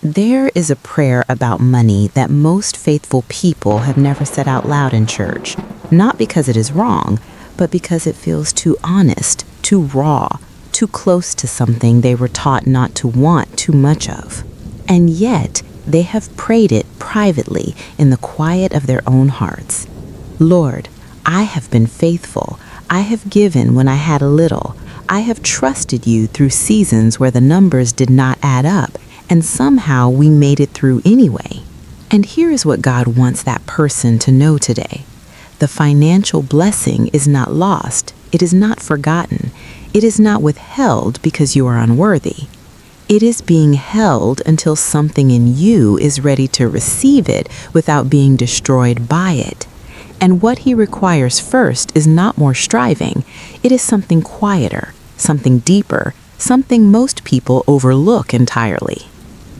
There is a prayer about money that most faithful people have never said out loud in church, not because it is wrong, but because it feels too honest, too raw, too close to something they were taught not to want too much of. And yet, they have prayed it privately in the quiet of their own hearts. Lord, I have been faithful. I have given when I had a little. I have trusted you through seasons where the numbers did not add up, and somehow we made it through anyway. And here is what God wants that person to know today. The financial blessing is not lost. It is not forgotten. It is not withheld because you are unworthy. It is being held until something in you is ready to receive it without being destroyed by it. And what he requires first is not more striving. It is something quieter, something deeper, something most people overlook entirely.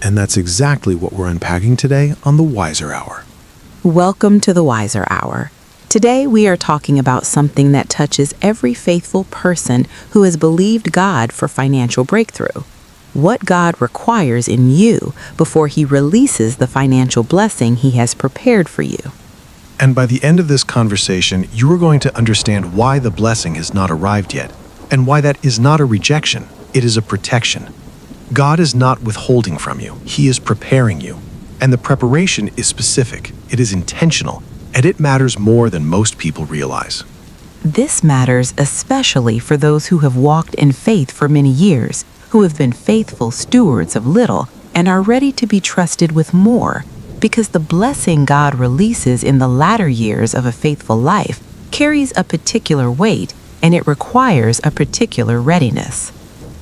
And that's exactly what we're unpacking today on the Wiser Hour. Welcome to the Wiser Hour. Today we are talking about something that touches every faithful person who has believed God for financial breakthrough. What God requires in you before he releases the financial blessing he has prepared for you. And by the end of this conversation, you are going to understand why the blessing has not arrived yet, and why that is not a rejection, it is a protection. God is not withholding from you, he is preparing you. And the preparation is specific, it is intentional, and it matters more than most people realize. This matters especially for those who have walked in faith for many years, who have been faithful stewards of little and are ready to be trusted with more, because the blessing God releases in the latter years of a faithful life carries a particular weight, and it requires a particular readiness.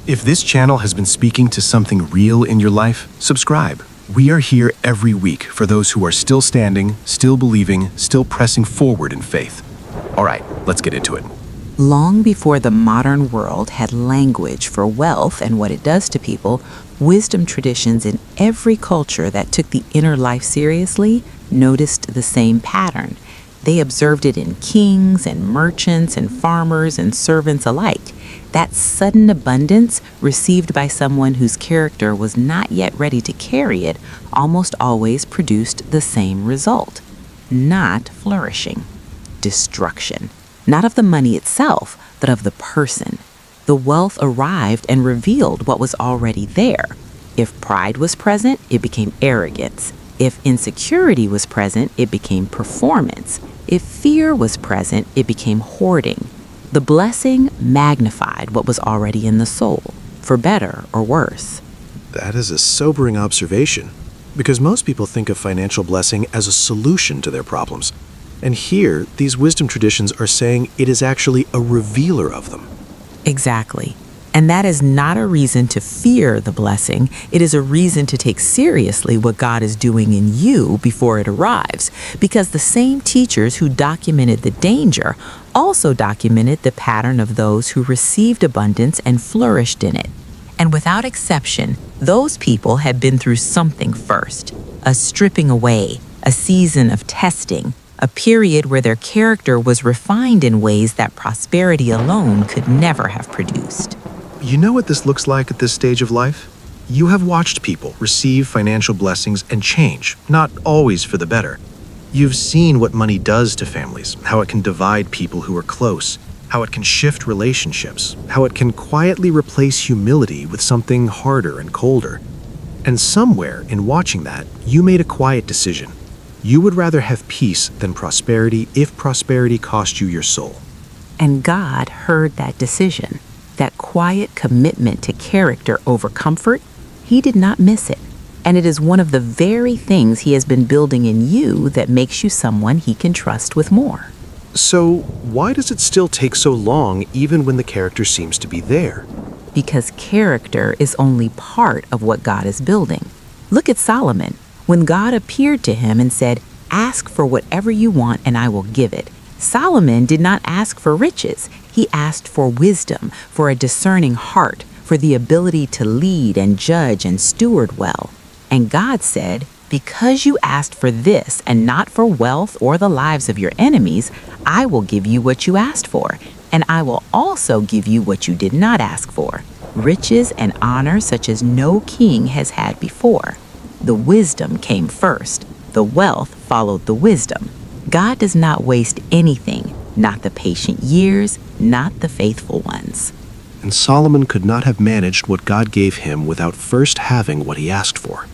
If this channel has been speaking to something real in your life, subscribe. We are here every week for those who are still standing, still believing, still pressing forward in faith. All right, let's get into it. Long before the modern world had language for wealth and what it does to people, wisdom traditions in every culture that took the inner life seriously noticed the same pattern. They observed it in kings and merchants and farmers and servants alike. That sudden abundance received by someone whose character was not yet ready to carry it almost always produced the same result. Not flourishing. Destruction. Not of the money itself, but of the person. The wealth arrived and revealed what was already there. If pride was present, it became arrogance. If insecurity was present, it became performance. If fear was present, it became hoarding. The blessing magnified what was already in the soul, for better or worse. That is a sobering observation, because most people think of financial blessing as a solution to their problems. And here, these wisdom traditions are saying it is actually a revealer of them. Exactly. And that is not a reason to fear the blessing. It is a reason to take seriously what God is doing in you before it arrives. Because the same teachers who documented the danger also documented the pattern of those who received abundance and flourished in it. And without exception, those people had been through something first. A stripping away, a season of testing, a period where their character was refined in ways that prosperity alone could never have produced. You know what this looks like at this stage of life? You have watched people receive financial blessings and change, not always for the better. You've seen what money does to families, how it can divide people who are close, how it can shift relationships, how it can quietly replace humility with something harder and colder. And somewhere in watching that, you made a quiet decision. You would rather have peace than prosperity if prosperity cost you your soul. And God heard that decision. That quiet commitment to character over comfort, he did not miss it. And it is one of the very things he has been building in you that makes you someone he can trust with more. So, why does it still take so long even when the character seems to be there? Because character is only part of what God is building. Look at Solomon. When God appeared to him and said, "Ask for whatever you want and I will give it," Solomon did not ask for riches. He asked for wisdom, for a discerning heart, for the ability to lead and judge and steward well. And God said, "Because you asked for this and not for wealth or the lives of your enemies, I will give you what you asked for, and I will also give you what you did not ask for, riches and honor such as no king has had before." The wisdom came first. The wealth followed the wisdom. God does not waste anything, not the patient years, not the faithful ones. And Solomon could not have managed what God gave him without first having what he asked for.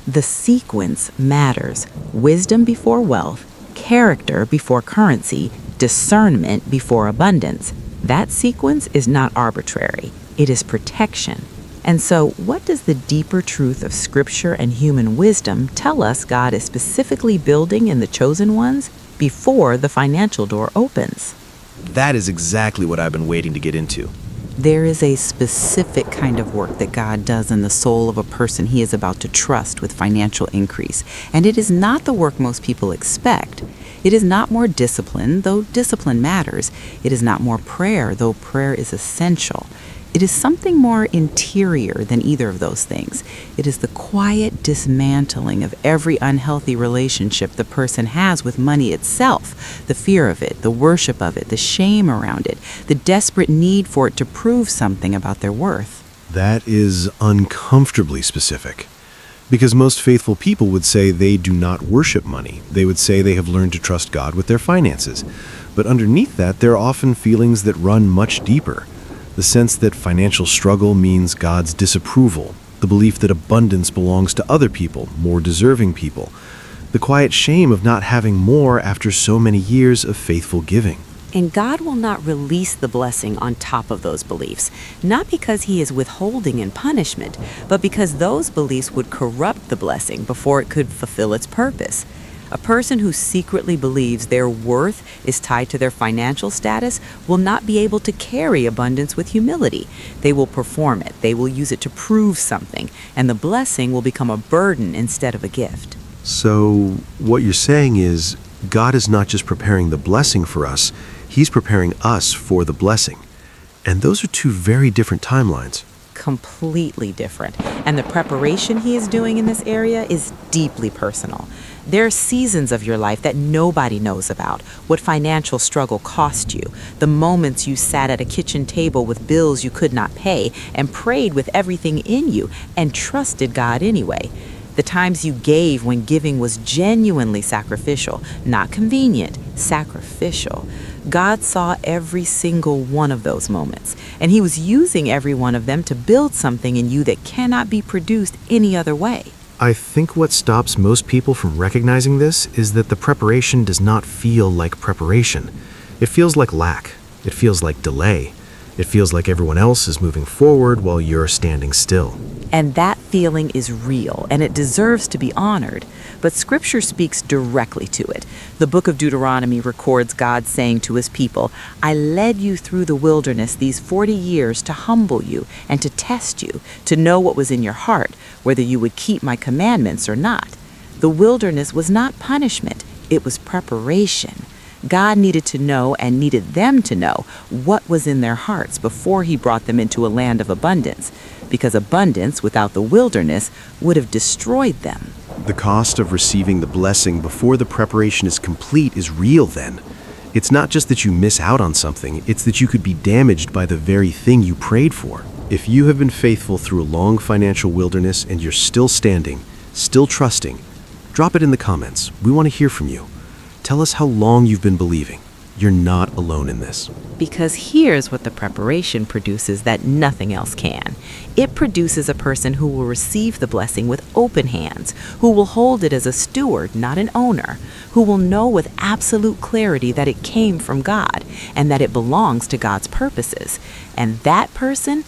The sequence matters. Wisdom before wealth, character before currency, discernment before abundance. That sequence is not arbitrary. It is protection. And so, what does the deeper truth of Scripture and human wisdom tell us God is specifically building in the chosen ones before the financial door opens? That is exactly what I've been waiting to get into. There is a specific kind of work that God does in the soul of a person he is about to trust with financial increase. And it is not the work most people expect. It is not more discipline, though discipline matters. It is not more prayer, though prayer is essential. It is something more interior than either of those things. It is the quiet dismantling of every unhealthy relationship the person has with money itself, the fear of it, the worship of it, the shame around it, the desperate need for it to prove something about their worth. That is uncomfortably specific. Because most faithful people would say they do not worship money. They would say they have learned to trust God with their finances. But underneath that, there are often feelings that run much deeper. The sense that financial struggle means God's disapproval, the belief that abundance belongs to other people, more deserving people, the quiet shame of not having more after so many years of faithful giving. And God will not release the blessing on top of those beliefs, not because he is withholding in punishment, but because those beliefs would corrupt the blessing before it could fulfill its purpose. A person who secretly believes their worth is tied to their financial status will not be able to carry abundance with humility. They will perform it, they will use it to prove something, and the blessing will become a burden instead of a gift. So, what you're saying is, God is not just preparing the blessing for us, he's preparing us for the blessing. And those are two very different timelines. Completely different. And the preparation he is doing in this area is deeply personal. There are seasons of your life that nobody knows about. What financial struggle cost you. The moments you sat at a kitchen table with bills you could not pay and prayed with everything in you and trusted God anyway. The times you gave when giving was genuinely sacrificial, not convenient, sacrificial. God saw every single one of those moments, and he was using every one of them to build something in you that cannot be produced any other way. I think what stops most people from recognizing this is that the preparation does not feel like preparation. It feels like lack. It feels like delay. It feels like everyone else is moving forward while you're standing still. And that feeling is real, and it deserves to be honored. But Scripture speaks directly to it. The book of Deuteronomy records God saying to his people, I led you through the wilderness these 40 years to humble you and to test you, to know what was in your heart, whether you would keep my commandments or not. The wilderness was not punishment, it was preparation. God needed to know and needed them to know what was in their hearts before he brought them into a land of abundance, because abundance without the wilderness would have destroyed them. The cost of receiving the blessing before the preparation is complete is real then. It's not just that you miss out on something, it's that you could be damaged by the very thing you prayed for. If you have been faithful through a long financial wilderness and you're still standing, still trusting, drop it in the comments. We want to hear from you. Tell us how long you've been believing. You're not alone in this. Because here's what the preparation produces that nothing else can. It produces a person who will receive the blessing with open hands, who will hold it as a steward, not an owner, who will know with absolute clarity that it came from God and that it belongs to God's purposes. And that person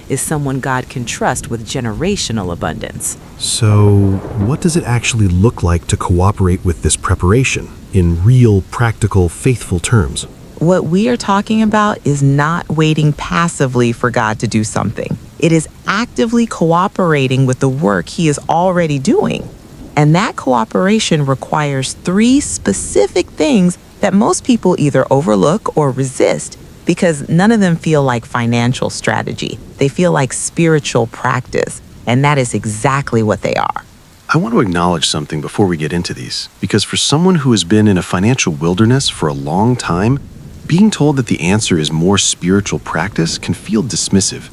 is someone God can trust with generational abundance. So, what does it actually look like to cooperate with this preparation in real, practical, faithful terms? What we are talking about is not waiting passively for God to do something. It is actively cooperating with the work he is already doing. And that cooperation requires 3 specific things that most people either overlook or resist because none of them feel like financial strategy. They feel like spiritual practice. And that is exactly what they are. I want to acknowledge something before we get into these, because for someone who has been in a financial wilderness for a long time, being told that the answer is more spiritual practice can feel dismissive.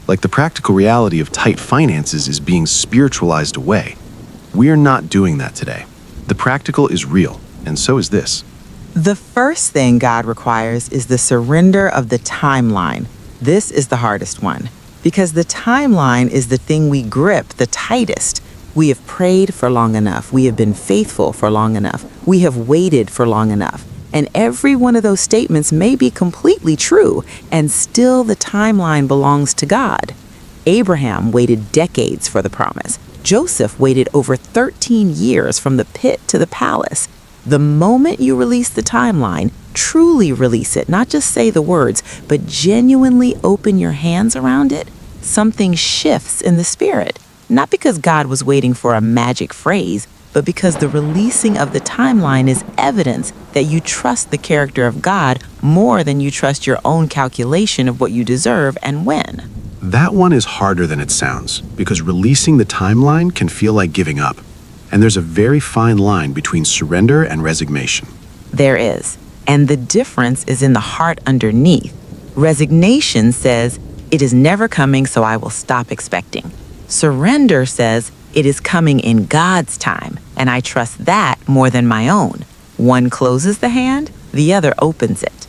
Like the practical reality of tight finances is being spiritualized away. We're not doing that today. The practical is real, and so is this. The first thing God requires is the surrender of the timeline. This is the hardest one, because the timeline is the thing we grip the tightest. We have prayed for long enough. We have been faithful for long enough. We have waited for long enough. And every one of those statements may be completely true, and still the timeline belongs to God. Abraham waited decades for the promise. Joseph waited over 13 years from the pit to the palace. The moment you release the timeline, truly release it, not just say the words, but genuinely open your hands around it, something shifts in the spirit. Not because God was waiting for a magic phrase, but because the releasing of the timeline is evidence that you trust the character of God more than you trust your own calculation of what you deserve and when. That one is harder than it sounds, because releasing the timeline can feel like giving up. And there's a very fine line between surrender and resignation. There is. And the difference is in the heart underneath. Resignation says, it is never coming, so I will stop expecting. Surrender says, it is coming in God's time, and I trust that more than my own. One closes the hand, the other opens it.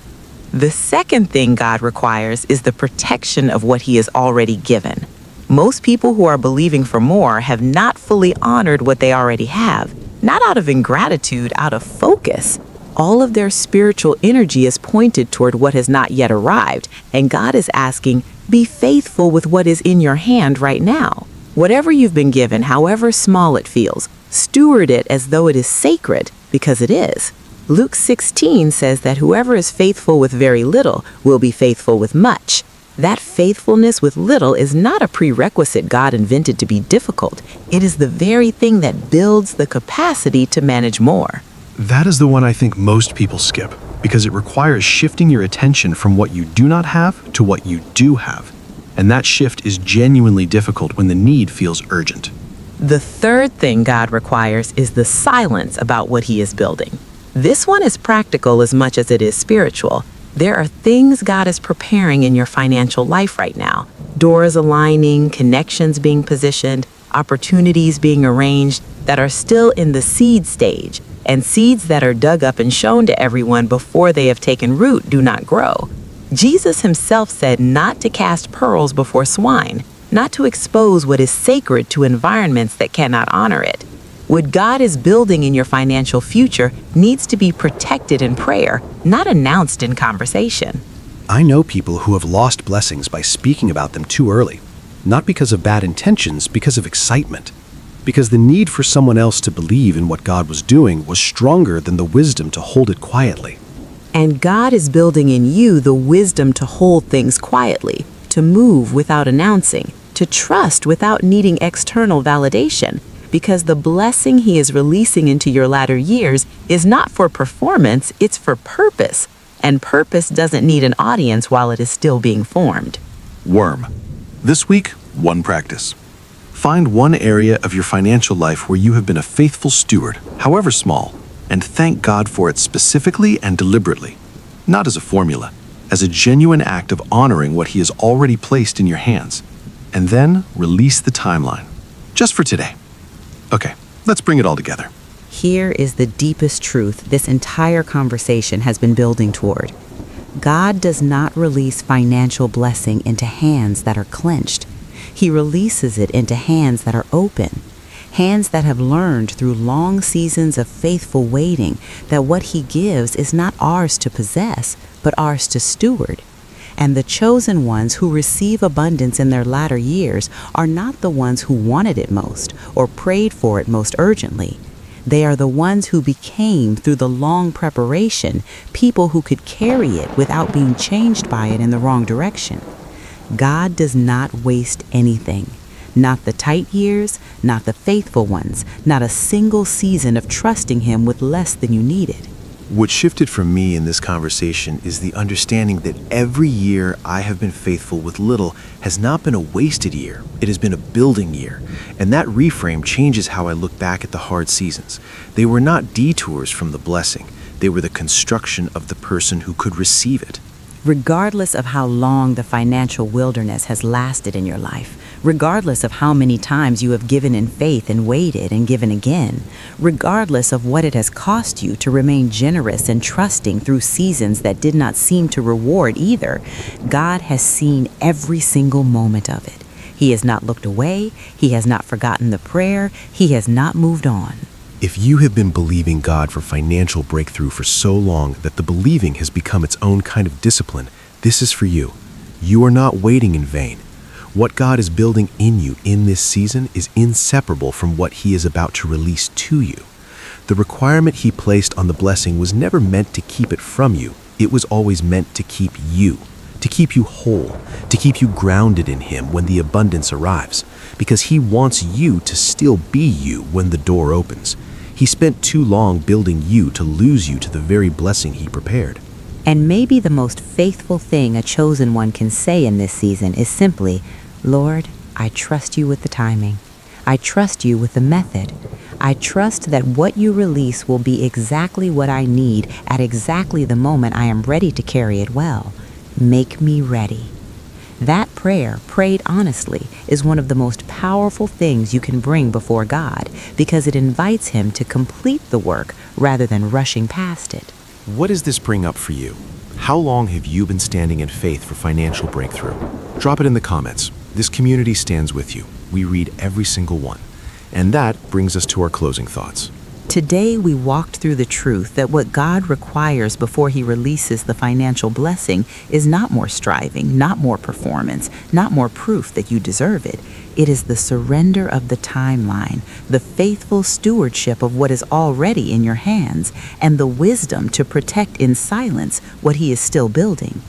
The second thing God requires is the protection of what He has already given. Most people who are believing for more have not fully honored what they already have, not out of ingratitude, out of focus. All of their spiritual energy is pointed toward what has not yet arrived, and God is asking, be faithful with what is in your hand right now. Whatever you've been given, however small it feels, steward it as though it is sacred, because it is. Luke 16 says that whoever is faithful with very little will be faithful with much. That faithfulness with little is not a prerequisite God invented to be difficult. It is the very thing that builds the capacity to manage more. That is the one I think most people skip, because it requires shifting your attention from what you do not have to what you do have. And that shift is genuinely difficult when the need feels urgent. The third thing God requires is the silence about what He is building. This one is practical as much as it is spiritual. There are things God is preparing in your financial life right now. Doors aligning, connections being positioned, opportunities being arranged that are still in the seed stage. And seeds that are dug up and shown to everyone before they have taken root do not grow. Jesus Himself said not to cast pearls before swine, not to expose what is sacred to environments that cannot honor it. What God is building in your financial future needs to be protected in prayer, not announced in conversation. I know people who have lost blessings by speaking about them too early, not because of bad intentions, because of excitement. Because the need for someone else to believe in what God was doing was stronger than the wisdom to hold it quietly. And God is building in you the wisdom to hold things quietly, to move without announcing, to trust without needing external validation, because the blessing He is releasing into your latter years is not for performance, it's for purpose. And purpose doesn't need an audience while it is still being formed. Worm. This week, one practice. Find one area of your financial life where you have been a faithful steward, however small, and thank God for it specifically and deliberately, not as a formula, as a genuine act of honoring what He has already placed in your hands. And then release the timeline, just for today. Okay, let's bring it all together. Here is the deepest truth this entire conversation has been building toward. God does not release financial blessing into hands that are clenched. He releases it into hands that are open. Hands that have learned through long seasons of faithful waiting that what He gives is not ours to possess, but ours to steward. And the chosen ones who receive abundance in their latter years are not the ones who wanted it most or prayed for it most urgently. They are the ones who became, through the long preparation, people who could carry it without being changed by it in the wrong direction. God does not waste anything. Not the tight years, not the faithful ones, not a single season of trusting Him with less than you needed. What shifted for me in this conversation is the understanding that every year I have been faithful with little has not been a wasted year. It has been a building year. And that reframe changes how I look back at the hard seasons. They were not detours from the blessing. They were the construction of the person who could receive it. Regardless of how long the financial wilderness has lasted in your life, regardless of how many times you have given in faith and waited and given again, regardless of what it has cost you to remain generous and trusting through seasons that did not seem to reward either, God has seen every single moment of it. He has not looked away, He has not forgotten the prayer, He has not moved on. If you have been believing God for financial breakthrough for so long that the believing has become its own kind of discipline, this is for you. You are not waiting in vain. What God is building in you in this season is inseparable from what He is about to release to you. The requirement He placed on the blessing was never meant to keep it from you. It was always meant to keep you whole, to keep you grounded in Him when the abundance arrives, because He wants you to still be you when the door opens. He spent too long building you to lose you to the very blessing He prepared. And maybe the most faithful thing a chosen one can say in this season is simply, Lord, I trust you with the timing. I trust you with the method. I trust that what you release will be exactly what I need at exactly the moment I am ready to carry it well. Make me ready. That prayer, prayed honestly, is one of the most powerful things you can bring before God because it invites Him to complete the work rather than rushing past it. What does this bring up for you? How long have you been standing in faith for financial breakthrough? Drop it in the comments. This community stands with you. We read every single one. And that brings us to our closing thoughts. Today we walked through the truth that what God requires before He releases the financial blessing is not more striving, not more performance, not more proof that you deserve it. It is the surrender of the timeline, the faithful stewardship of what is already in your hands, and the wisdom to protect in silence what He is still building.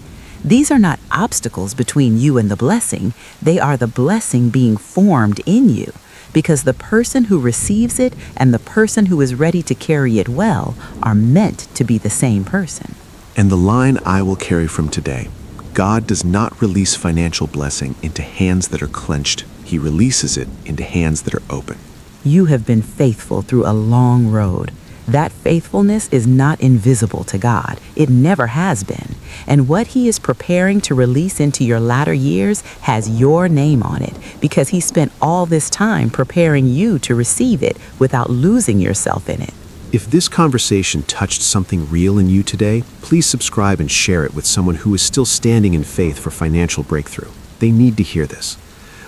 These are not obstacles between you and the blessing. They are the blessing being formed in you. Because the person who receives it and the person who is ready to carry it well are meant to be the same person. And the line I will carry from today: God does not release financial blessing into hands that are clenched. He releases it into hands that are open. You have been faithful through a long road. That faithfulness is not invisible to God. It never has been. And what He is preparing to release into your latter years has your name on it because He spent all this time preparing you to receive it without losing yourself in it. If this conversation touched something real in you today, please subscribe and share it with someone who is still standing in faith for financial breakthrough. They need to hear this.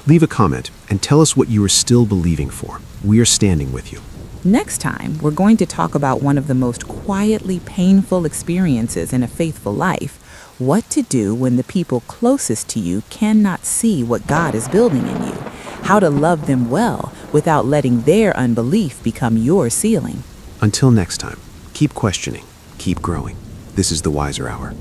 Leave a comment and tell us what you are still believing for. We are standing with you. Next time, we're going to talk about one of the most quietly painful experiences in a faithful life: what to do when the people closest to you cannot see what God is building in you, how to love them well without letting their unbelief become your ceiling. Until next time, keep questioning, keep growing. This is the Wiser Hour.